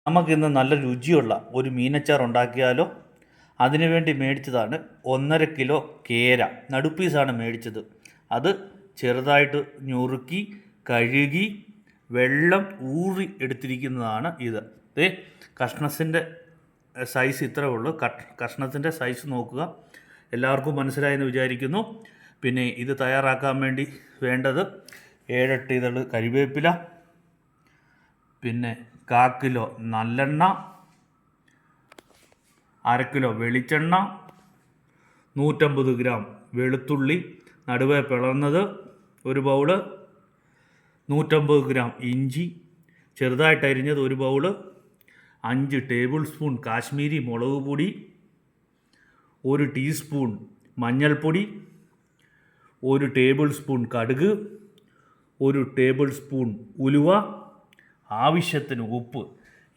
നമുക്കിന്ന് നല്ല രുചിയുള്ള ഒരു മീനച്ചാർ ഉണ്ടാക്കിയാലോ? അതിനുവേണ്ടി മേടിച്ചതാണ് 1.5 കിലോ കേര. നടുപ്പീസാണ് മേടിച്ചത്. അത് ചെറുതായിട്ട് ഞുറുക്കി കഴുകി വെള്ളം ഊറി എടുത്തിരിക്കുന്നതാണ് ഇത്. കഷ്ണത്തിൻ്റെ സൈസ് ഇത്രേ ഉള്ളൂ. കഷ്ണത്തിൻ്റെ സൈസ് നോക്കുക. എല്ലാവർക്കും മനസ്സിലായെന്ന് വിചാരിക്കുന്നു. പിന്നെ ഇത് തയ്യാറാക്കാൻ വേണ്ടി വേണ്ടത് 7-8 ഇതള് കരിവേപ്പില, പിന്നെ 1/4 കിലോ നല്ലെണ്ണ, 1/2 കിലോ വെളിച്ചെണ്ണ, 150 ഗ്രാം വെളുത്തുള്ളി നടുവേ പിളർന്നത്, 1 ബൗള്, 150 ഗ്രാം ഇഞ്ചി ചെറുതായിട്ട് അരിഞ്ഞത് 1 ബൗള്, 5 ടേബിൾ സ്പൂൺ കാശ്മീരി മുളക് പൊടി, 1 ടീസ്പൂൺ മഞ്ഞൾപ്പൊടി, 1 ടേബിൾ സ്പൂൺ കടുക്, 1 ടേബിൾ സ്പൂൺ ഉലുവ, ആവശ്യത്തിന് ഉപ്പ്.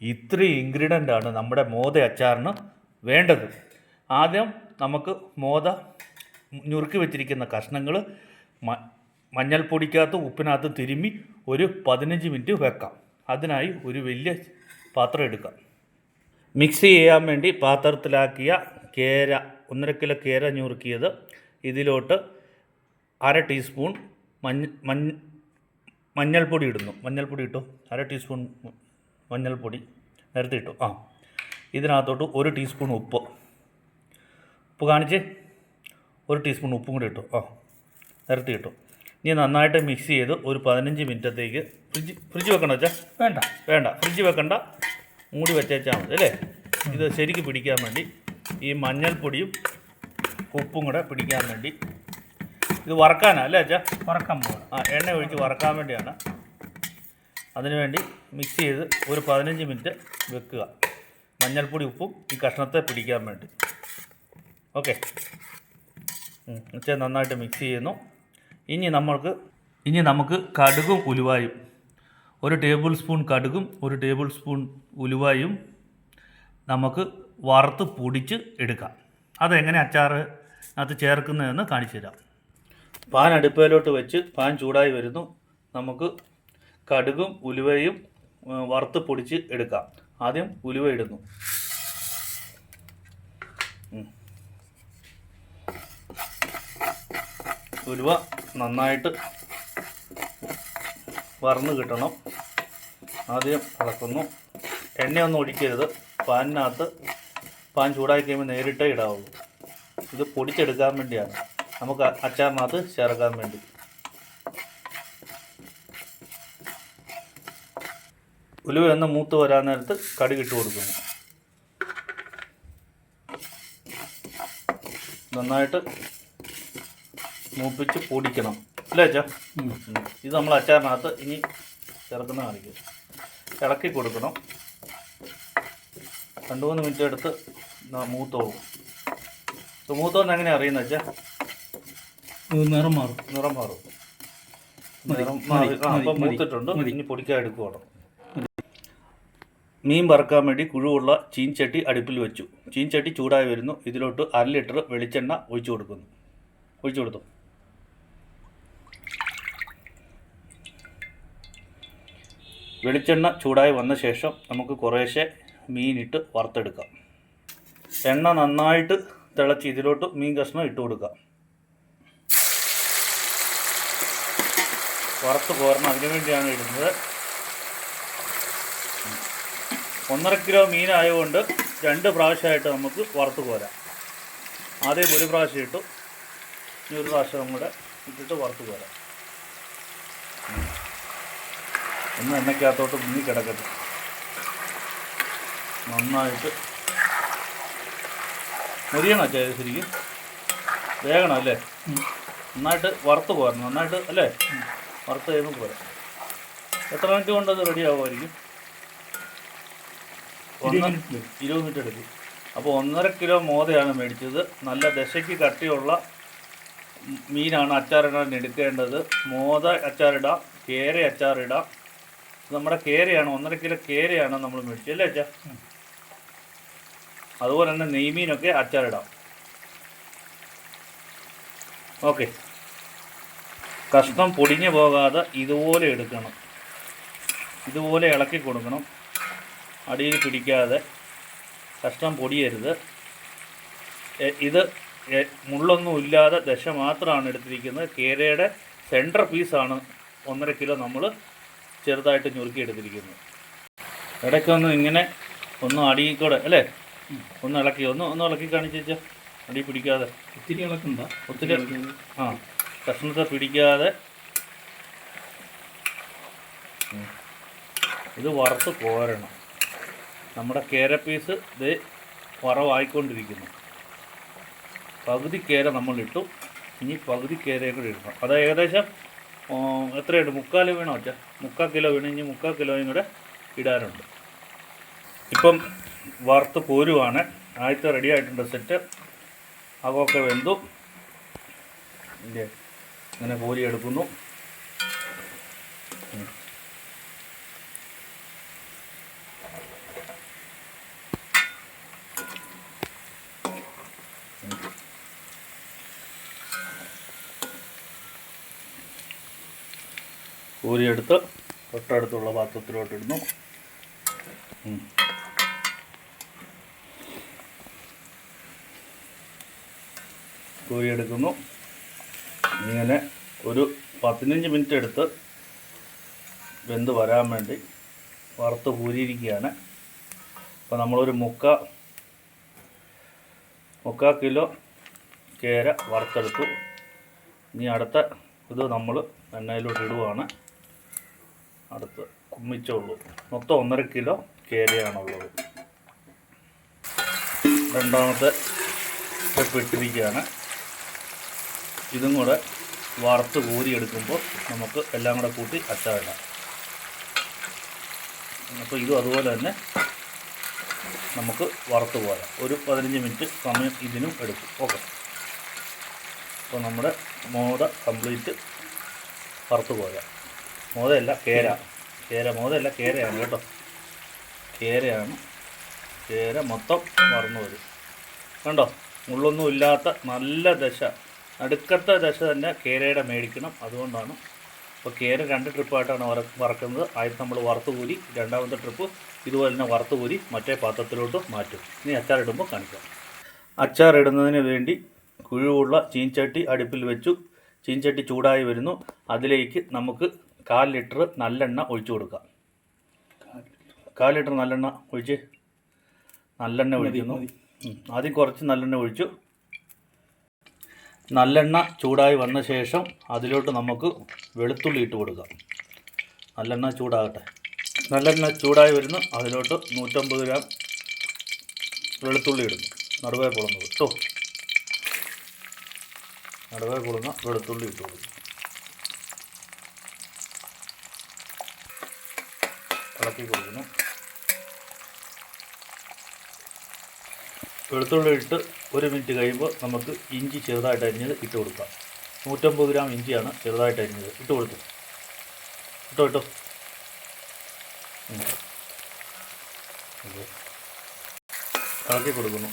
ഇത്രയും ഇൻഗ്രീഡിയൻ്റാണ് നമ്മുടെ മോദ അച്ചാറിന് വേണ്ടത്. ആദ്യം നമുക്ക് മോദ ഞുറുക്കി വെച്ചിരിക്കുന്ന കഷ്ണങ്ങൾ മഞ്ഞൾപ്പൊടിക്കകത്ത് ഉപ്പിനകത്ത് തിരുമ്മി ഒരു 15 മിനിറ്റ് വെക്കാം. അതിനായി ഒരു വലിയ പാത്രം എടുക്കാം. മിക്സ് ചെയ്യാൻ വേണ്ടി പാത്രത്തിലാക്കിയ കേര, 1.5 കിലോ കേര ഞുറുക്കിയത് ഇതിലോട്ട് 1/2 ടീസ്പൂൺ മഞ്ഞൾപ്പൊടി ഇടുന്നു. മഞ്ഞൾപ്പൊടി ഇട്ടു. 1/2 ടീസ്പൂൺ മഞ്ഞൾപ്പൊടി നേരത്തെ ഇട്ടു. ഇതിനകത്തോട്ട് 1 ടീസ്പൂൺ ഉപ്പ് കാണിച്ച് 1 ടീസ്പൂൺ ഉപ്പും കൂടി ഇട്ടു. നേരത്തെ ഇട്ടു. ഇനി നന്നായിട്ട് മിക്സ് ചെയ്ത് ഒരു 15 മിനിറ്റത്തേക്ക് ഫ്രിഡ്ജ് വെക്കണോ വെച്ചാൽ? വേണ്ട ഫ്രിഡ്ജ് വെക്കണ്ട, മൂടി വെച്ചാൽ മതി അല്ലേ? ഇത് ശരിക്ക് പിടിക്കാൻ വേണ്ടി ഈ മഞ്ഞൾപ്പൊടിയും ഉപ്പും കൂടെ പിടിക്കാൻ വേണ്ടി ഇത് വറക്കാനാണ് അല്ലേ അച്ഛാ? വറക്കാൻ പോകണം. എണ്ണ ഒഴിച്ച് വറക്കാൻ വേണ്ടിയാണ്. അതിനുവേണ്ടി മിക്സ് ചെയ്ത് ഒരു 15 മിനിറ്റ് വെക്കുക. മഞ്ഞൾപ്പൊടി ഉപ്പും ഈ കഷ്ണത്തെ പിടിക്കാൻ വേണ്ടി. ഓക്കെ, നന്നായിട്ട് മിക്സ് ചെയ്യുന്നു. ഇനി നമുക്ക് കടുകും ഉലുവായും, 1 ടേബിൾ സ്പൂൺ കടുകും 1 ടേബിൾ സ്പൂൺ ഉലുവായും നമുക്ക് വറുത്ത് പൊടിച്ച് എടുക്കാം. അതെങ്ങനെ അച്ചാറിനകത്ത് ചേർക്കുന്നതെന്ന് കാണിച്ചു തരാം. പാൻ അടുപ്പയിലോട്ട് വെച്ച് പാൻ ചൂടായി വരുന്നു. നമുക്ക് കടുകും ഉലുവയും വറുത്ത് പൊടിച്ച് എടുക്കാം. ആദ്യം ഉലുവ ഇടുന്നു. ഉലുവ നന്നായിട്ട് വറന്ന് കിട്ടണം. ആദ്യം ഇളക്കുന്നു. എണ്ണയൊന്നും ഒഴിക്കരുത്. പാനിനകത്ത് പാൻ ചൂടായി കഴിയുമ്പോൾ നേരിട്ടേ ഇടാവുള്ളൂ. ഇത് പൊടിച്ചെടുക്കാൻ വേണ്ടിയാണ്, നമുക്ക് അച്ചാറിനകത്ത് ചേർക്കാൻ വേണ്ടി. ഉലുവ ഒന്ന് മൂത്ത് വരാൻ നേരത്ത് കടുകിട്ട് കൊടുക്കുന്നു. നന്നായിട്ട് മൂപ്പിച്ച് പൊടിക്കണം അല്ലേ അച്ഛാ? ഇത് നമ്മൾ അച്ചാറിനകത്ത് ഇനി ചേർക്കുന്ന കാണിക്കും. ഇളക്കി കൊടുക്കണം. 2-3 മിനിറ്റ് എടുത്ത് മൂത്തോവും. മൂത്തോന്ന് എങ്ങനെയാണ് അറിയുന്നത് വെച്ചാൽ? നിറം മാറും. അപ്പം മൂത്തിട്ടുണ്ട്. ഇനി പൊടിക്കാൻ എടുക്കുവാണ്. മീൻ വറക്കാൻ വേണ്ടി കുഴുവുള്ള ചീൻചട്ടി അടുപ്പിൽ വെച്ചു. ചീൻചട്ടി ചൂടായി വരുന്നു. ഇതിലോട്ട് 1/2 ലിറ്റർ വെളിച്ചെണ്ണ ഒഴിച്ചു കൊടുത്തു. വെളിച്ചെണ്ണ ചൂടായി വന്ന ശേഷം നമുക്ക് കുറേശ്ശെ മീനിട്ട് വറുത്തെടുക്കാം. എണ്ണ നന്നായിട്ട് തിളച്ച് ഇതിലോട്ട് മീൻ കഷ്ണം ഇട്ട് കൊടുക്കാം. വറുത്ത് പോരണം, അതിനു വേണ്ടിയാണ് ഇടുന്നത്. 1.5 കിലോ മീനായതുകൊണ്ട് 2 പ്രാവശ്യമായിട്ട് നമുക്ക് വറുത്ത് പോരാം. ആദ്യം 1 പ്രാവശ്യം ഇട്ടു, ഇനി 1 പ്രാവശ്യം കൂടെ ഇട്ടിട്ട് വറുത്ത് പോരാം. ഒന്ന് എണ്ണയ്ക്കകത്തോട്ട് മുങ്ങി കിടക്കട്ടെ. നന്നായിട്ട് മുരിയണം ചെയ്ത് ശരിക്കും വേഗണം അല്ലേ? നന്നായിട്ട് വറുത്ത് പോരണം. നന്നായിട്ട് അല്ലേ? വറുത്ത് കഴിയുമ്പോൾ പോരാ. എത്ര മിനിറ്റ് കൊണ്ടത് റെഡി ആകുമായിരിക്കും? 20 മിനിറ്റ് എടുക്കും. അപ്പോൾ 1.5 കിലോ മോദയാണ് മേടിച്ചത്. നല്ല ദശയ്ക്ക് കട്ടിയുള്ള മീനാണ് അച്ചാറിടാൻ എടുക്കേണ്ടത്. മോദ അച്ചാറിടാം, കേര അച്ചാറിടാം. നമ്മുടെ കേരയാണ്, 1.5 കിലോ കേരയാണ് നമ്മൾ മേടിച്ചത് അല്ലേ അച്ഛാ? അതുപോലെ തന്നെ നെയ്മീനൊക്കെ അച്ചാറിടാം. ഓക്കെ, കഷ്ണം പൊടിഞ്ഞു പോകാതെ ഇതുപോലെ എടുക്കണം. ഇതുപോലെ ഇളക്കി കൊടുക്കണം. അടിയിൽ പിടിക്കാതെ കഷ്ണം പൊടിയരുത്. ഇത് മുള്ളൊന്നും ഇല്ലാതെ ദശ മാത്രമാണ് എടുത്തിരിക്കുന്നത്. കേരയുടെ സെൻറ്റർ പീസാണ് 1.5 കിലോ നമ്മൾ ചെറുതായിട്ട് ഞുറുക്കിയെടുത്തിരിക്കുന്നത്. ഇടയ്ക്കൊന്നും ഇങ്ങനെ ഒന്നും അടിയിൽ കൂടെ അല്ലേ ഒന്ന് ഇളക്കി ഒന്ന് ഇളക്കി കാണിച്ചാൽ അടി പിടിക്കാതെ ഒത്തിരി ഇളക്കണ്ട. ഒത്തിരി കഷ്ണത്തെ പിടിക്കാതെ ഇത് വറുത്ത് കോരണം. നമ്മുടെ കേര പീസ് ഇത് വറവായിക്കൊണ്ടിരിക്കുന്നു. പകുതി കേര നമ്മളിട്ടു, ഇനി പകുതി കേരയും കൂടി ഇടണം. അത് ഏകദേശം എത്രയുണ്ട്? 3/4 വീണോ വെച്ചാൽ 3/4 കിലോ വീണ്. ഇനി 3/4 കിലോയും കൂടെ ഇടാനുണ്ട്. ഇപ്പം വറുത്ത് പോരുവാണ്. ആദ്യത്തെ റെഡി ആയിട്ടുണ്ട് സെറ്റ്. അകമൊക്കെ വെന്തു ഇല്ലേ, ഇങ്ങനെ കോരിയെടുക്കുന്നു. കോരിയെടുത്ത് തൊട്ടടുത്തുള്ള പാത്രത്തിലോട്ടിടുന്നു. കോരിയെടുക്കുന്നു. ഇങ്ങനെ ഒരു 15 മിനിറ്റ് എടുത്ത് വെന്ത് വരാൻ വേണ്ടി വറുത്ത് കോരിയിരിക്കുകയാണ്. അപ്പോൾ നമ്മളൊരു 3/4 കിലോ കേര വറുത്തെടുത്തു. ഇനി അടുത്ത ഇത് നമ്മൾ എണ്ണയിലോട്ട് ഇടുവാണ്. അടുത്ത് കുമ്മിച്ചുള്ളൂ. മൊത്തം 1.5 കിലോ കേരയാണുള്ളത്. രണ്ടാമത്തെ സ്റ്റെപ്പ് ഇട്ടിരിക്കുകയാണ്. ഇതും കൂടെ വറുത്ത് കോരിയെടുക്കുമ്പോൾ നമുക്ക് എല്ലാം കൂടെ കൂട്ടി അച്ചാറിടാം. അപ്പോൾ ഇതും അതുപോലെ തന്നെ നമുക്ക് വറുത്ത് പോരാം. ഒരു 15 മിനിറ്റ് സമയം ഇതിനും എടുക്കും. ഓക്കെ. അപ്പോൾ നമ്മുടെ മോദ കംപ്ലീറ്റ് വറുത്ത് പോരാം. മോദയല്ല കേര മോദയല്ല കേരയാണ് കേട്ടോ. കേരയാണ്. കേര മൊത്തം വറന്നു വരും. കണ്ടോ, മുള്ളൊന്നും ഇല്ലാത്ത നല്ല ദശ, നടുക്കത്തെ ദശ തന്നെ കേരയുടെ മേടിക്കണം. അതുകൊണ്ടാണ് അപ്പോൾ കേര 2 ട്രിപ്പായിട്ടാണ് വറക്കുന്നത്. ആദ്യം നമ്മൾ വറുത്ത് കൂരി, രണ്ടാമത്തെ ട്രിപ്പ് ഇതുപോലെ തന്നെ വറുത്ത് കൂരി മറ്റേ പാത്രത്തിലോട്ട് മാറ്റും. ഇനി അച്ചാറിടുമ്പോൾ കാണിക്കാം. അച്ചാറിടുന്നതിന് വേണ്ടി കുഴിവുള്ള ചീൻചട്ടി അടുപ്പിൽ വെച്ചു. ചീൻചട്ടി ചൂടായി വരുന്നു. അതിലേക്ക് നമുക്ക് 1/4 ലിറ്റർ നല്ലെണ്ണ ഒഴിച്ചു കൊടുക്കാം. 1/4 ലിറ്റർ നല്ലെണ്ണ ഒഴിച്ച് നല്ലെണ്ണ ഒഴിക്കുന്നു. ആദ്യം കുറച്ച് നല്ലെണ്ണ ഒഴിച്ചു. നല്ലെണ്ണ ചൂടായി വന്ന ശേഷം അതിലോട്ട് നമുക്ക് വെളുത്തുള്ളി ഇട്ട് കൊടുക്കാം. നല്ലെണ്ണ ചൂടാകട്ടെ. നല്ലെണ്ണ ചൂടായി വരുന്നു. അതിലോട്ട് 150 ഗ്രാം വെളുത്തുള്ളി ഇടുന്നു. നടുവേ പൊളുന്നത് കേട്ടോ. നടുവേ പൊളുന്ന വെളുത്തുള്ളി ഇട്ട് കൊടുക്കും. ഇളക്കി കൊടുക്കുന്നു. വെളുത്തുള്ളി ഇട്ട് 1 മിനിറ്റ് കഴിയുമ്പോൾ നമുക്ക് ഇഞ്ചി ചെറുതായിട്ട് അരിഞ്ഞത് ഇട്ട് കൊടുക്കാം. 150 ഗ്രാം ഇഞ്ചിയാണ് ചെറുതായിട്ട് അരിഞ്ഞത്. ഇട്ട് കൊടുത്തു. ഇട്ടോ ഇളക്കി കൊടുക്കുന്നു.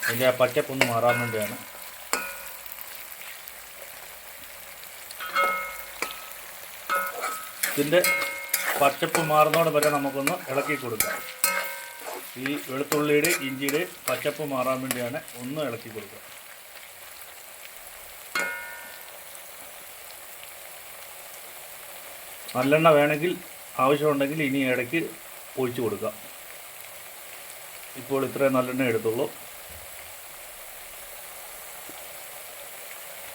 അതിൻ്റെ ആ പച്ചപ്പൊന്ന് മാറാൻ വേണ്ടിയാണ്. ഇതിൻ്റെ പച്ചപ്പ് മാറുന്നതോടെ വരെ നമുക്കൊന്ന് ഇളക്കി കൊടുക്കാം. ഈ വെളുത്തുള്ളിയുടെ ഇഞ്ചിയുടെ പച്ചപ്പ് മാറാൻ വേണ്ടിയാണ് ഒന്ന് ഇളക്കി കൊടുക്കുക. നല്ലെണ്ണ വേണമെങ്കിൽ ആവശ്യമുണ്ടെങ്കിൽ ഇനി ഇടയ്ക്ക് ഒഴിച്ചു കൊടുക്കാം. ഇപ്പോൾ ഇത്രയും നല്ലെണ്ണ എടുത്തുള്ളൂ.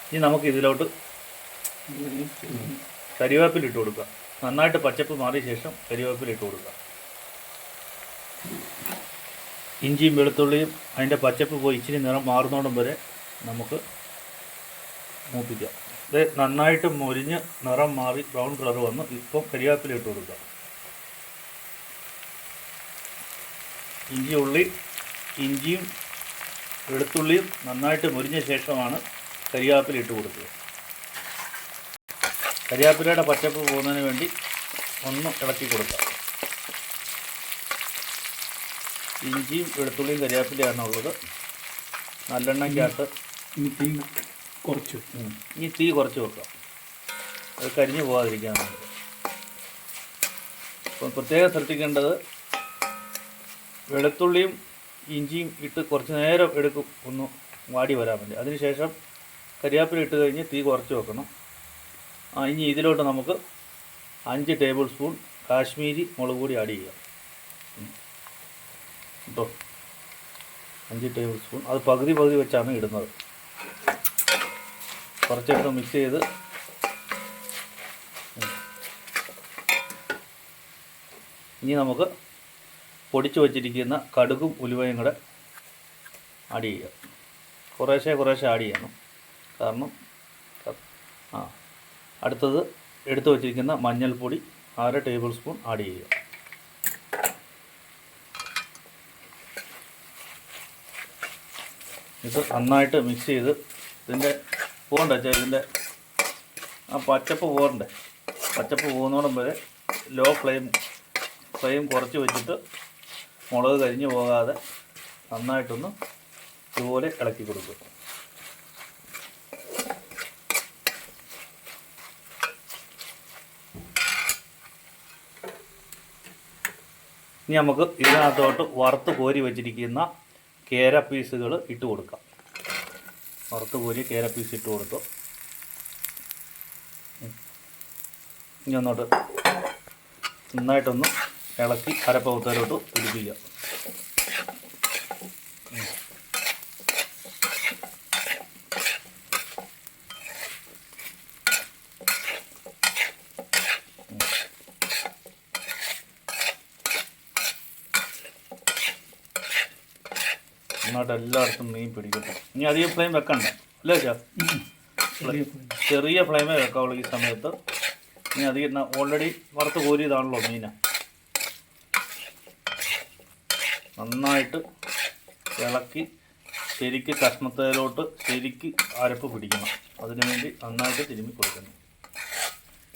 ഇനി നമുക്ക് ഇതിലോട്ട് കരിവേപ്പില ഇട്ട് കൊടുക്കാം. നന്നായിട്ട് പച്ചപ്പ് മാറിയ ശേഷം കരിവേപ്പില ഇട്ട് കൊടുക്കാം. ഇഞ്ചിയും വെളുത്തുള്ളിയും അതിൻ്റെ പച്ചപ്പ് പോയി ഇച്ചിരി നിറം മാറുന്നോടം വരെ നമുക്ക് മൂപ്പിക്കാം. ഇത് നന്നായിട്ട് മൊരിഞ്ഞ് നിറം മാറി ബ്രൗൺ കളർ വന്ന് ഇപ്പം കരിവേപ്പില ഇട്ട് കൊടുക്കാം. ഇഞ്ചിയും വെളുത്തുള്ളിയും നന്നായിട്ട് മൊരിഞ്ഞ ശേഷമാണ് കരിവേപ്പില ഇട്ട് കൊടുക്കുക. കരിവേപ്പിലയുടെ പച്ചപ്പ് പോകുന്നതിന് വേണ്ടി ഒന്ന് ഇളക്കി കൊടുക്കാം. ഇഞ്ചിയും വെളുത്തുള്ളിയും കരിവേപ്പിലയാണ് ഉള്ളത്. നല്ലെണ്ണയ്ക്കകത്ത് തീ കുറച്ച് ഈ തീ കുറച്ച് വെക്കാം. അത് കരിഞ്ഞു പോകാതിരിക്കാൻ വേണ്ടി. അപ്പം പ്രത്യേകം ശ്രദ്ധിക്കേണ്ടത് വെളുത്തുള്ളിയും ഇഞ്ചിയും ഇട്ട് കുറച്ച് നേരം എടുക്കും ഒന്ന് വാടി വരാൻ വേണ്ടി. അതിനുശേഷം കരിയാപ്പില ഇട്ട് കഴിഞ്ഞ് തീ കുറച്ച് വെക്കണം. ഇനി ഇതിലോട്ട് നമുക്ക് 5 ടേബിൾ സ്പൂൺ കാശ്മീരി മുളക് പൊടി ആഡ് ചെയ്യാം കേട്ടോ. 5 ടേബിൾ സ്പൂൺ. അത് പകുതി വെച്ചാണ് ഇടുന്നത്. കുറച്ചെടുത്ത് മിക്സ് ചെയ്ത് ഇനി നമുക്ക് പൊടിച്ച് വച്ചിരിക്കുന്ന കടുകും ഉലുവയും കൂടെ ആഡ് ചെയ്യാം. കുറേശ്ശെ ആഡ് ചെയ്യണം. കാരണം അടുത്തത് എടുത്തു വച്ചിരിക്കുന്ന മഞ്ഞൾപ്പൊടി 1/2 ടേബിൾ സ്പൂൺ ആഡ് ചെയ്യുക. ഇത് നന്നായിട്ട് മിക്സ് ചെയ്ത് ഇതിൻ്റെ പോകണ്ടേ വെച്ചാൽ ഇതിൻ്റെ പച്ചപ്പ് പോകണ്ടേ. പച്ചപ്പ് പോകുന്നോടം വരെ ലോ ഫ്ലെയിം കുറച്ച് വെച്ചിട്ട് മുളക് കരിഞ്ഞു പോകാതെ നന്നായിട്ടൊന്ന് ഇതുപോലെ ഇളക്കി കൊടുക്കുക. ഇനി നമുക്ക് ഇതിനകത്തോട്ട് വറുത്ത് കോരി വെച്ചിരിക്കുന്ന കേര പീസുകൾ ഇട്ട് കൊടുക്കാം. വറുത്ത് കോരി കേര പീസ് ഇട്ട് കൊടുത്തു. ഇനി ഒന്നോട്ട് നന്നായിട്ടൊന്ന് ഇളക്കി അരപ്പകുത്തേലോട്ട് പിടിപ്പിക്കുക. നന്നായിട്ട് എല്ലായിടത്തും മീൻ പിടിക്കട്ടെ. ഇനി അധികം ഫ്ലെയിം വെക്കണ്ട അല്ലേ ചാ? ചെറിയ ഫ്ലെയിമേ വെക്കാവുള്ളൂ ഈ സമയത്ത്. ഇനി അധികം ഓൾറെഡി വറുത്ത് കോരിയതാണല്ലോ മീന. നന്നായിട്ട് ഇളക്കി ശരിക്ക് കഷ്ണത്തേലോട്ട് ശരിക്ക് അരപ്പ് പിടിക്കണം. അതിനു വേണ്ടി നന്നായിട്ട് തിരുമ്മി കൊടുക്കണം.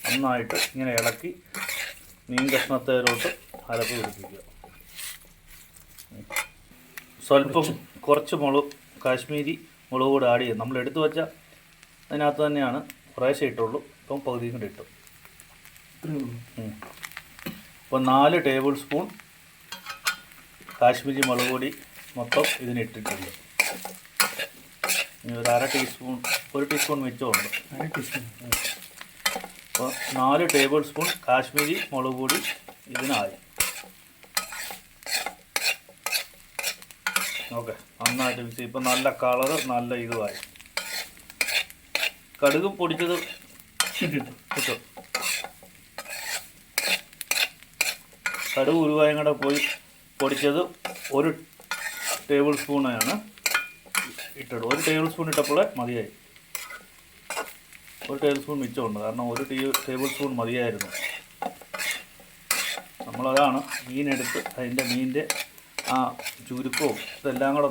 നന്നായിട്ട് ഇങ്ങനെ ഇളക്കി മീൻ കഷ്ണത്തേലോട്ട് അരപ്പ് പിടിപ്പിക്കുക. സ്വല്പം കുറച്ച് കാശ്മീരി മുളക് കൂടെ ആഡ് ചെയ്യും. നമ്മൾ എടുത്തു വെച്ച അതിനകത്ത് തന്നെയാണ് കുറേശ്ശെ ഇട്ടുള്ളൂ. ഇപ്പം പകുതിയും കൂടെ ഇട്ടു. ഇപ്പോൾ 4 ടേബിൾ സ്പൂൺ കാശ്മീരി മുളക് പൊടി മൊത്തം ഇതിനിട്ടിട്ടുണ്ട്. ഇനി ഒരു 1 ടീസ്പൂൺ മിച്ചമുണ്ട്. അപ്പോൾ 4 ടേബിൾ സ്പൂൺ കാശ്മീരി മുളക് പൊടി ഇതിനായി. ഓക്കെ, നന്നായിട്ട് മിക്സ് ചെയ്യും. ഇപ്പം നല്ല കളറ് നല്ല ഇതുമായി. കടുകും പൊടിച്ചത് കിട്ടും. കടുക് ഉലുവായും കൂടെ പൊടിച്ചത് 1 ടേബിൾ സ്പൂണാണ് ഇട്ടത്. 1 ടേബിൾ സ്പൂൺ ഇട്ടപ്പോൾ മതിയായി. 1 ടേബിൾ സ്പൂൺ മിച്ചമുണ്ട്. കാരണം 1 ടേബിൾ സ്പൂൺ മതിയായിരുന്നു. നമ്മളതാണ് മീനെടുത്ത് അതിൻ്റെ മീനിൻ്റെ ആ ചുരുക്കവും ഇതെല്ലാം കൂടെ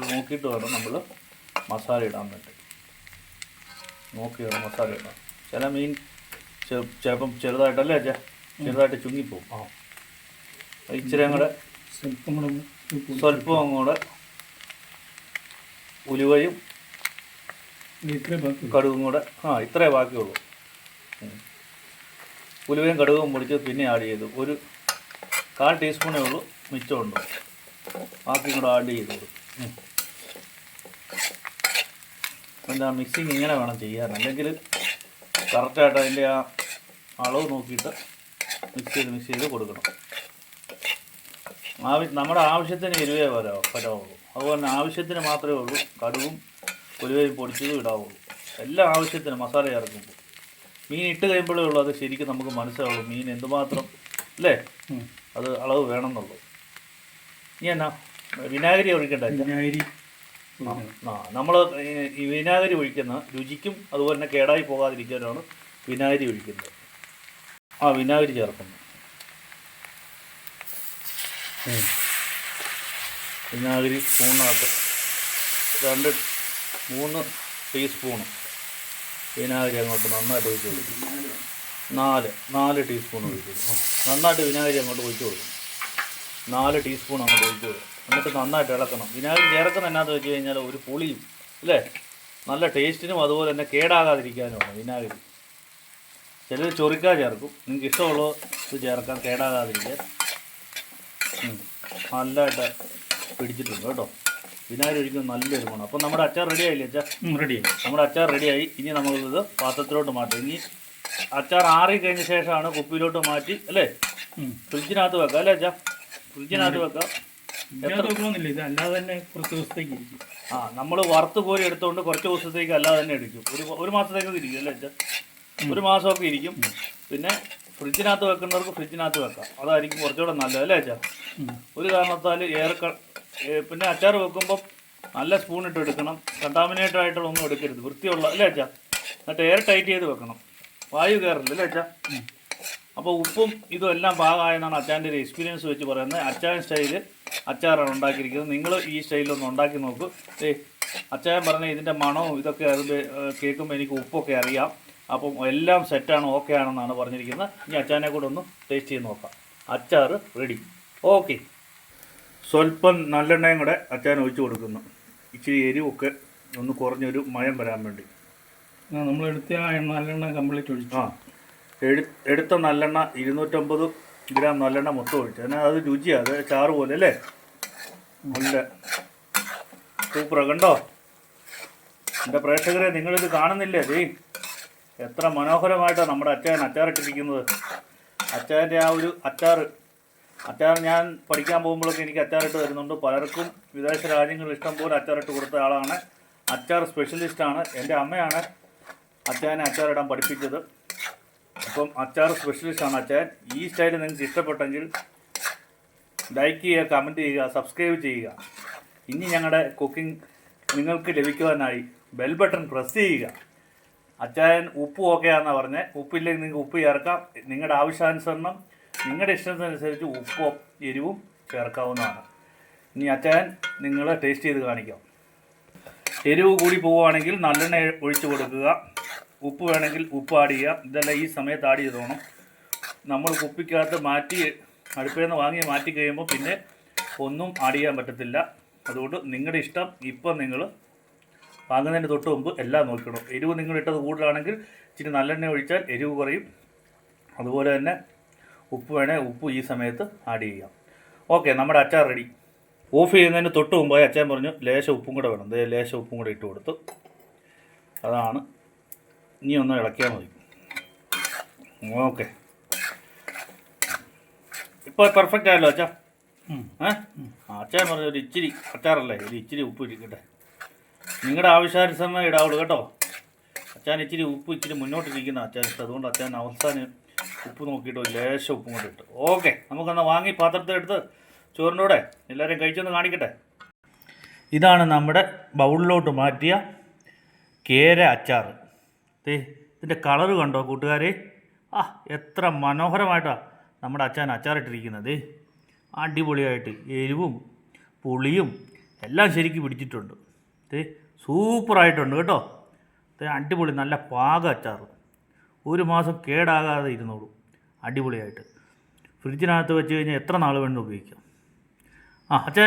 നോക്കിയിട്ട് വേണം നമ്മൾ മസാല ഇടാൻ വേണ്ടി. നോക്കി വേണം മസാല ഇടാൻ. ചില മീൻ ചിലപ്പം ചെറുതായിട്ടല്ലേ ചെറുതായിട്ട് ചുങ്ങിപ്പോവും. ഇച്ചിരി കൂടെ സ്വല്പം കൂടെ ഉലുവയും കടുകും കൂടെ ഇത്രേ ബാക്കിയുള്ളൂ. ഉലുവയും കടുകും പൊടിച്ച് പിന്നെ ആഡ് ചെയ്തു. 1/4 ടീസ്പൂണേ ഉള്ളൂ മിച്ചമുണ്ട്. ബാക്കി കൂടെ ആഡ് ചെയ്ത് കൊടുക്കും. എന്താ മിക്സിങ് ഇങ്ങനെ വേണം ചെയ്യാൻ. അല്ലെങ്കിൽ കറക്റ്റായിട്ട് അതിൻ്റെ ആ അളവ് നോക്കിയിട്ട് മിക്സ് ചെയ്ത് കൊടുക്കണം. നമ്മുടെ ആവശ്യത്തിന് എരിവേ വരാവുള്ളൂ. അതുപോലെ ആവശ്യത്തിന് മാത്രമേ ഉള്ളൂ കടുകും ഉലുവയും പൊടിച്ചതും ഇടാവുള്ളൂ. എല്ലാം ആവശ്യത്തിന് മസാല ചേർക്കുമ്പോൾ മീൻ ഇട്ട് കഴിയുമ്പോഴേ ഉള്ളൂ അത് ശരിക്കും നമുക്ക് മനസ്സിലാവുള്ളൂ മീൻ എന്തുമാത്രം അല്ലേ അത് അളവ് വേണമെന്നുള്ളൂ. ഇനി എന്നാ വിനാഗിരി ഒഴിക്കണ്ട. നമ്മൾ ഈ വിനാഗിരി ഒഴിക്കുന്ന രുചിക്കും അതുപോലെ തന്നെ കേടായി പോകാതിരിക്കാനാണ് വിനാഗിരി ഒഴിക്കുന്നത്. വിനാഗിരി ചേർക്കുന്നു. വിനാഗിരി സ്പൂണിനകത്ത് 2-3 ടീസ്പൂണ് വിനാഗിരി അങ്ങോട്ട് നന്നായിട്ട് ഒഴിച്ച് കൊടുക്കും. 4 ടീസ്പൂൺ ഒഴിക്കും. നന്നായിട്ട് വിനാഗിരി അങ്ങോട്ട് ഒഴിച്ച് കൊടുക്കും. 4 ടീസ്പൂൺ അങ്ങോട്ട് ഒഴിച്ച് കൊടുക്കും. എന്നിട്ട് നന്നായിട്ട് ഇളക്കണം. വിനാഗിരി ചേർക്കുന്ന എന്നാന്ന് വെച്ച് കഴിഞ്ഞാൽ ഒരു പുളിയും അല്ലേ നല്ല ടേസ്റ്റിനും അതുപോലെ തന്നെ കേടാകാതിരിക്കാനുമാണ് വിനാഗിരി. ചിലർ ചൊറിക്ക ചേർക്കും. നിങ്ങൾക്ക് ഇഷ്ടമുള്ളത് ഇത് ചേർക്കാം, കേടാകാതിരിക്കാൻ. നല്ലതായിട്ട് പിടിച്ചിട്ടുണ്ട് കേട്ടോ. വിനാഗിരി ഒഴിക്കുന്നത് നല്ലൊരു മണം. അപ്പം നമ്മുടെ അച്ചാർ റെഡി ആയില്ലേ അച്ചാർ? റെഡിയായി. നമ്മുടെ അച്ചാർ റെഡിയായി. ഇനി നമ്മളിത് പാത്രത്തിലോട്ട് മാറ്റും. ഇനി അച്ചാർ ആറി കഴിഞ്ഞ ശേഷമാണ് കുപ്പിയിലോട്ട് മാറ്റി അല്ലേ ഫ്രിഡ്ജിനകത്ത് വെക്കാം അല്ലേ അച്ചാർ? ഫ്രിഡ്ജിനകത്ത് വെക്കാം. വെക്കണമെന്നില്ല, ഇത് അല്ലാതെ തന്നെ കുറച്ച് ദിവസത്തേക്ക് ഇരിക്കും. നമ്മൾ വറുത്ത് കോരി എടുത്തുകൊണ്ട് കുറച്ച് ദിവസത്തേക്ക് അല്ലാതെ തന്നെ ഇരിക്കും. ഒരു മാസത്തേക്കൊക്കെ ഇരിക്കും അല്ലേ അച്ഛാ? ഒരു മാസമൊക്കെ ഇരിക്കും. പിന്നെ ഫ്രിഡ്ജിനകത്ത് വെക്കുന്നവർക്ക് ഫ്രിഡ്ജിനകത്ത് വെക്കാം. അതായിരിക്കും കുറച്ചുകൂടെ നല്ലത് അല്ലേ അച്ഛാ? ഒരു കാരണത്താൽ പിന്നെ അച്ചാർ വെക്കുമ്പോൾ നല്ല സ്പൂൺ ഇട്ട് എടുക്കണം. കണ്ടാമിനേറ്റഡ് ആയിട്ടുള്ള ഒന്നും എടുക്കരുത്, വൃത്തിയുള്ള അല്ലേ അച്ഛാ? എന്നിട്ട് എയർ ടൈറ്റ് ചെയ്ത് വെക്കണം, വായു കയറില്ല അല്ലേ അച്ഛാ? അപ്പോൾ ഉപ്പും ഇതും എല്ലാം പാകമായെന്നാണ് അച്ചാൻ്റെ ഒരു എക്സ്പീരിയൻസ് വെച്ച് പറയുന്നത്. അച്ചാൻ സ്റ്റൈല് അച്ചാറാണ് ഉണ്ടാക്കിയിരിക്കുന്നത്. നിങ്ങൾ ഈ സ്റ്റൈലൊന്ന് ഉണ്ടാക്കി നോക്കൂ. അച്ചായൻ പറഞ്ഞ ഇതിൻ്റെ മണവും ഇതൊക്കെ അത് കേൾക്കുമ്പോൾ എനിക്ക് ഉപ്പൊക്കെ അറിയാം. അപ്പം എല്ലാം സെറ്റാണ്, ഓക്കെ ആണെന്നാണ് പറഞ്ഞിരിക്കുന്നത്. ഇനി അച്ചാനെ കൂടെ ഒന്ന് ടേസ്റ്റ് ചെയ്ത് നോക്കാം. അച്ചാർ റെഡി. ഓക്കെ, സ്വല്പം നല്ലെണ്ണയും കൂടെ അച്ചാൻ ഒഴിച്ച് കൊടുക്കുന്നു. ഇച്ചിരി എരിവൊക്കെ ഒന്ന് കുറഞ്ഞൊരു മയം വരാൻ വേണ്ടി. നമ്മൾ എടുത്ത നല്ലെണ്ണ കംപ്ലീറ്റ് ഒഴിച്ചു. എടുത്ത നല്ലെണ്ണ 250 ഗ്രാം നല്ലെണ്ണ മൊത്തം ഒഴിച്ചു. എന്നാൽ അത് രുചിയാണ്, അത് ചാറ് പോലെ അല്ലേ? നല്ല സൂപ്പറാണ്. കണ്ടോ എൻ്റെ പ്രേക്ഷകരെ, നിങ്ങളിത് കാണുന്നില്ലേ? എത്ര മനോഹരമായിട്ടാണ് നമ്മുടെ അച്ചാറിട്ടിരിക്കുന്നത്. അച്ചാറിൻ്റെ ആ ഒരു അച്ചാർ ഞാൻ പഠിക്കാൻ പോകുമ്പോഴൊക്കെ എനിക്ക് അച്ചാറിട്ട് തരുന്നുണ്ട്. പലർക്കും വിദേശ രാജ്യങ്ങളിൽ ഇഷ്ടം പോലെ അച്ചാറിട്ട് കൊടുത്ത ആളാണ്. അച്ചാർ സ്പെഷ്യലിസ്റ്റാണ്. എൻ്റെ അമ്മയാണ് അച്ചാനെ അച്ചാറിടാൻ പഠിപ്പിച്ചത്. അപ്പം അച്ചാർ സ്പെഷ്യലിസ്റ്റാണ് അച്ചാൻ. ഈ സ്റ്റൈൽ നിങ്ങൾക്ക് ഇഷ്ടപ്പെട്ടെങ്കിൽ ലൈക്ക് ചെയ്യുക, കമൻറ്റ് ചെയ്യുക, സബ്സ്ക്രൈബ് ചെയ്യുക. ഇനി ഞങ്ങളുടെ കുക്കിംഗ് നിങ്ങൾക്ക് ലഭിക്കുവാനായി ബെൽ ബട്ടൺ പ്രസ് ചെയ്യുക. അച്ചായൻ ഉപ്പ് ഓക്കെയാണെന്നാണ് പറഞ്ഞത്. ഉപ്പില്ലെങ്കിൽ നിങ്ങൾക്ക് ഉപ്പ് ചേർക്കാം. നിങ്ങളുടെ ആവശ്യാനുസരണം നിങ്ങളുടെ ഇഷ്ടത്തിനനുസരിച്ച് ഉപ്പും എരിവും ചേർക്കാവുന്നതാണ്. ഇനി അച്ചായൻ നിങ്ങൾ ടേസ്റ്റ് ചെയ്ത് കാണിക്കാം. എരിവ് കൂടി പോവുകയാണെങ്കിൽ നല്ലെണ്ണ ഒഴിച്ച് കൊടുക്കുക. ഉപ്പ് വേണമെങ്കിൽ ഉപ്പ് ആഡ് ചെയ്യാം. ഇതെല്ലാം ഈ സമയത്ത് ആഡ് ചെയ്ത് വേണം. നമ്മൾ കുപ്പിക്കകത്ത് മാറ്റി അടുപ്പിൽ നിന്ന് വാങ്ങി മാറ്റി കഴിയുമ്പോൾ പിന്നെ ഒന്നും ആഡ് ചെയ്യാൻ പറ്റത്തില്ല. അതുകൊണ്ട് നിങ്ങളുടെ ഇഷ്ടം. ഇപ്പം നിങ്ങൾ വാങ്ങുന്നതിന് തൊട്ട് മുമ്പ് എല്ലാം നോക്കണം. എരിവ് നിങ്ങൾ ഇട്ടത് കൂടുതലാണെങ്കിൽ ഇച്ചിരി നല്ലെണ്ണ ഒഴിച്ചാൽ എരിവ് കുറയും. അതുപോലെ തന്നെ ഉപ്പ് വേണേൽ ഉപ്പ് ഈ സമയത്ത് ആഡ് ചെയ്യാം. ഓക്കെ, നമ്മുടെ അച്ചാർ റെഡി. ഓഫ് ചെയ്യുന്നതിന് തൊട്ട് മുമ്പായി അച്ചാൻ പറഞ്ഞു ലേശം ഉപ്പും കൂടെ വേണം. ലേശം ഉപ്പും കൂടെ ഇട്ട് കൊടുത്തു. അതാണ്. ഇനി ഒന്ന് ഇളക്കിയാൽ മതി. ഓക്കെ, ഇപ്പോൾ പെർഫെക്റ്റ് ആയല്ലോ അച്ചാ. അച്ചാൻ പറഞ്ഞു ഒരു ഇച്ചിരി അച്ചാറല്ലേ, ഒരു ഇച്ചിരി ഉപ്പ് ഇരിക്കട്ടെ. നിങ്ങളുടെ ആവശ്യാനുസരണം ഇടാവുള്ളൂ കേട്ടോ. അച്ചാൻ ഇച്ചിരി ഉപ്പ് ഇച്ചിരി മുന്നോട്ടിരിക്കുന്ന അച്ചാൻ ഇഷ്ടം. അതുകൊണ്ട് അച്ചാൻ അവസാനം ഉപ്പ് നോക്കിയിട്ട് ഒരു ലേശം ഉപ്പും കൊണ്ട് ഇട്ടു. ഓക്കെ, നമുക്കെന്നാൽ വാങ്ങി പാത്രത്തിലെടുത്ത് ചോറിൻ്റെ കൂടെ എല്ലാവരെയും കഴിച്ചൊന്ന് കാണിക്കട്ടെ. ഇതാണ് നമ്മുടെ ബൗളിലോട്ട് മാറ്റിയ കേര അച്ചാർ. ഇതിൻ്റെ കളറ് കണ്ടോ കൂട്ടുകാരെ? എത്ര മനോഹരമായിട്ടാണ് നമ്മുടെ അച്ചാൻ അച്ചാറിട്ടിരിക്കുന്നത്. അടിപൊളിയായിട്ട് എരിവും പുളിയും എല്ലാം ശരിക്കും പിടിച്ചിട്ടുണ്ട്. സൂപ്പറായിട്ടുണ്ട് കേട്ടോ. അടിപൊളി, നല്ല പാക അച്ചാർ. ഒരു മാസം കേടാകാതെ ഇരുന്നോളൂ. അടിപൊളിയായിട്ട് ഫ്രിഡ്ജിനകത്ത് വെച്ച് കഴിഞ്ഞാൽ എത്ര നാൾ വേണമെങ്കിലും ഉപയോഗിക്കാം. അച്ചാ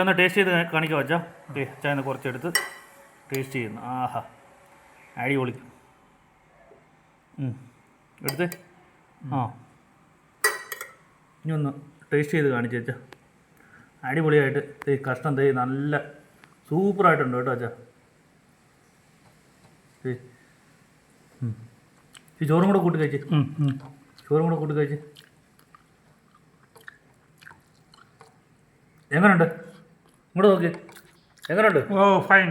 ഒന്ന് ടേസ്റ്റ് ചെയ്ത് കാണിക്കാം അച്ചാ. അച്ചാന്ന് കുറച്ചെടുത്ത് ടേസ്റ്റ് ചെയ്യുന്നു. അടിപൊളി. എടുത്ത് ഇനി ഒന്ന് ടേസ്റ്റ് ചെയ്ത് കാണിച്ചു വെച്ചാൽ അടിപൊളിയായിട്ട്. കഷ്ണം നല്ല സൂപ്പറായിട്ടുണ്ട് കേട്ടോ അച്ഛാ. ഈ ചോറും കൂടെ കൂട്ടി കഴിച്ച് എങ്ങനെയുണ്ട്? ഇങ്ങോട്ട് നോക്ക്, എങ്ങനെയുണ്ട്? ഫൈൻ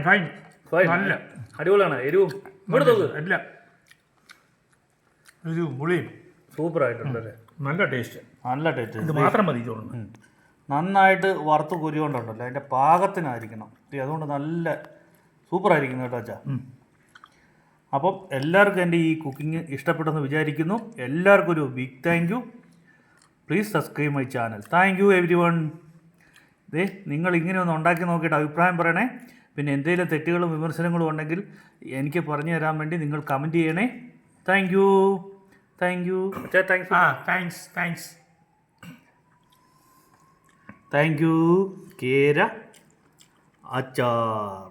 നല്ല അടിപൊളിയാണ്. എരിവും ഇങ്ങോട്ട് നോക്ക്, അല്ല എരിവും പുളിയും സൂപ്പറായിട്ടുണ്ടല്ലേ. നല്ല ടേസ്റ്റ് ഇത് മാത്രം മതി ചോറുണ്ട്. നന്നായിട്ട് വറുത്ത് കുരുകൊണ്ടുണ്ടല്ലോ, അതിൻ്റെ പാകത്തിനായിരിക്കണം. അതുകൊണ്ട് നല്ല സൂപ്പറായിരിക്കുന്നു കേട്ടോ അച്ഛാ. അപ്പം എല്ലാവർക്കും എൻ്റെ ഈ കുക്കിംഗ് ഇഷ്ടപ്പെട്ടെന്ന് വിചാരിക്കുന്നു. എല്ലാവർക്കും ഒരു big thank you. Please subscribe my channel. Thank you every one. നിങ്ങൾ ഇങ്ങനെ ഒന്ന് ഉണ്ടാക്കി നോക്കിയിട്ട് അഭിപ്രായം പറയണേ. പിന്നെ എന്തെങ്കിലും തെറ്റുകളും വിമർശനങ്ങളും ഉണ്ടെങ്കിൽ എനിക്ക് പറഞ്ഞു തരാൻ വേണ്ടി നിങ്ങൾ കമൻറ്റ് ചെയ്യണേ. താങ്ക് യു അച്ഛാ. താങ്ക് യു കേര അച്ചാർ.